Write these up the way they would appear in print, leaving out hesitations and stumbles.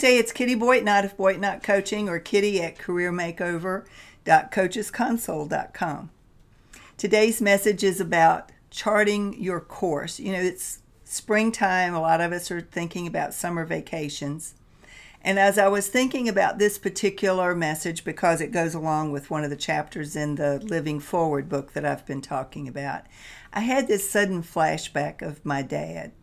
Okay, it's Kitty Boitnott of Boitnott Coaching, or Kitty at careermakeover.coachesconsole.com. Today's message is about charting your course. You know, it's springtime. A lot of us are thinking about summer vacations. And as I was thinking about this particular message, because it goes along with one of the chapters in the Living Forward book that I've been talking about, I had this sudden flashback of my dad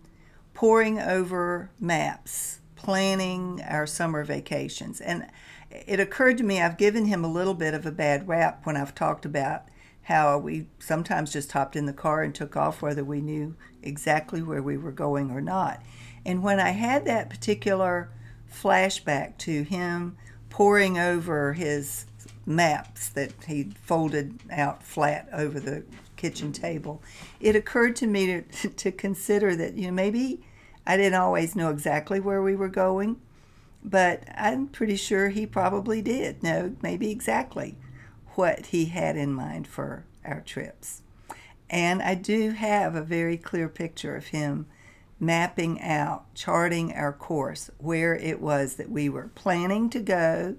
poring over maps, planning our summer vacations. And it occurred to me, I've given him a little bit of a bad rap when I've talked about how we sometimes just hopped in the car and took off whether we knew exactly where we were going or not. And when I had that particular flashback to him poring over his maps that he'd folded out flat over the kitchen table, it occurred to me to consider that, you know, maybe I didn't always know exactly where we were going, but I'm pretty sure he probably did know maybe exactly what he had in mind for our trips. And I do have a very clear picture of him mapping out, charting our course, where it was that we were planning to go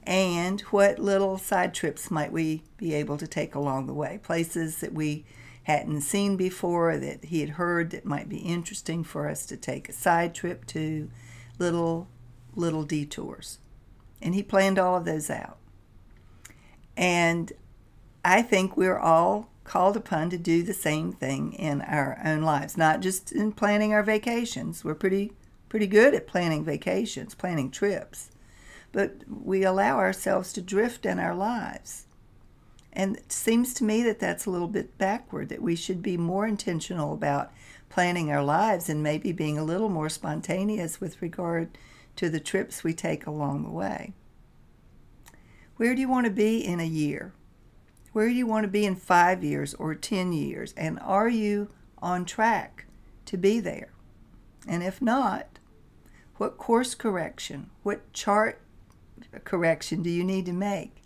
and what little side trips might we be able to take along the way, places that we hadn't seen before, that he had heard that might be interesting for us to take a side trip to, little detours. And he planned all of those out. And I think we're all called upon to do the same thing in our own lives, not just in planning our vacations. We're pretty good at planning vacations, planning trips, but we allow ourselves to drift in our lives. And it seems to me that that's a little bit backward, that we should be more intentional about planning our lives and maybe being a little more spontaneous with regard to the trips we take along the way. Where do you want to be in a year? Where do you want to be in 5 years or 10 years? And are you on track to be there? And if not, what course correction, what chart correction do you need to make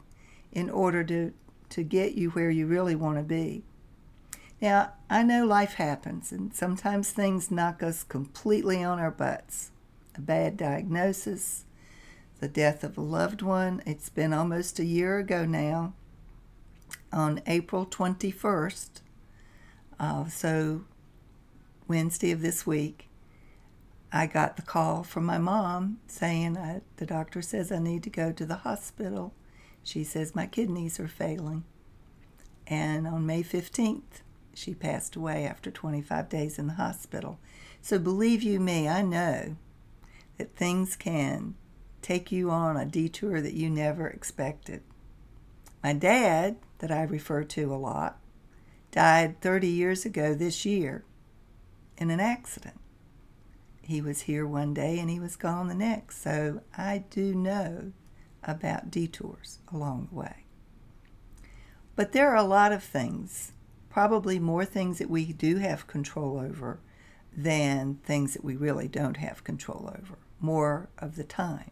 in order to get you where you really want to be? Now, I know life happens, and sometimes things knock us completely on our butts. A bad diagnosis, the death of a loved one. It's been almost a year ago now, on April 21st, so Wednesday of this week, I got the call from my mom saying, the doctor says I need to go to the hospital. She says my kidneys are failing. And on May 15th, she passed away after 25 days in the hospital. So believe you me, I know that things can take you on a detour that you never expected. My dad, that I refer to a lot, died 30 years ago this year in an accident. He was here one day and he was gone the next. So I do know about detours along the way. But there are a lot of things, probably more things that we do have control over than things that we really don't have control over, more of the time.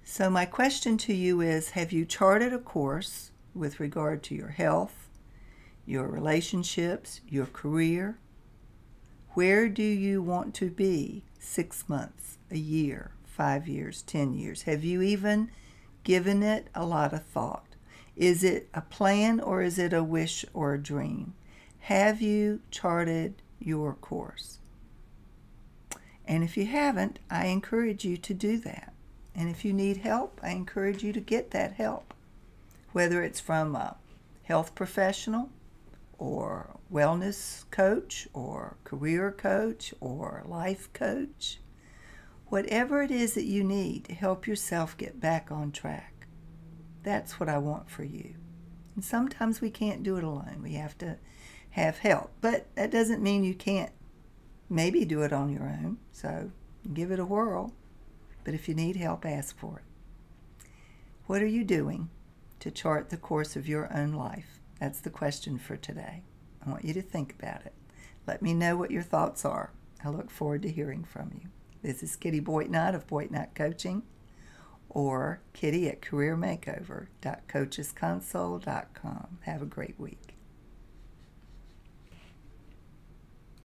So my question to you is, have you charted a course with regard to your health, your relationships, your career? Where do you want to be 6 months, a year, 5 years, 10 years? Have you even given it a lot of thought? Is it a plan or is it a wish or a dream? Have you charted your course? And if you haven't, I encourage you to do that. And if you need help, I encourage you to get that help, whether it's from a health professional or wellness coach or career coach or life coach. Whatever it is that you need to help yourself get back on track, that's what I want for you. And sometimes we can't do it alone. We have to have help. But that doesn't mean you can't maybe do it on your own. So give it a whirl. But if you need help, ask for it. What are you doing to chart the course of your own life? That's the question for today. I want you to think about it. Let me know what your thoughts are. I look forward to hearing from you. This is Kitty Boitnott of Boitnott Coaching, or Kitty at careermakeover.coachesconsole.com. Have a great week.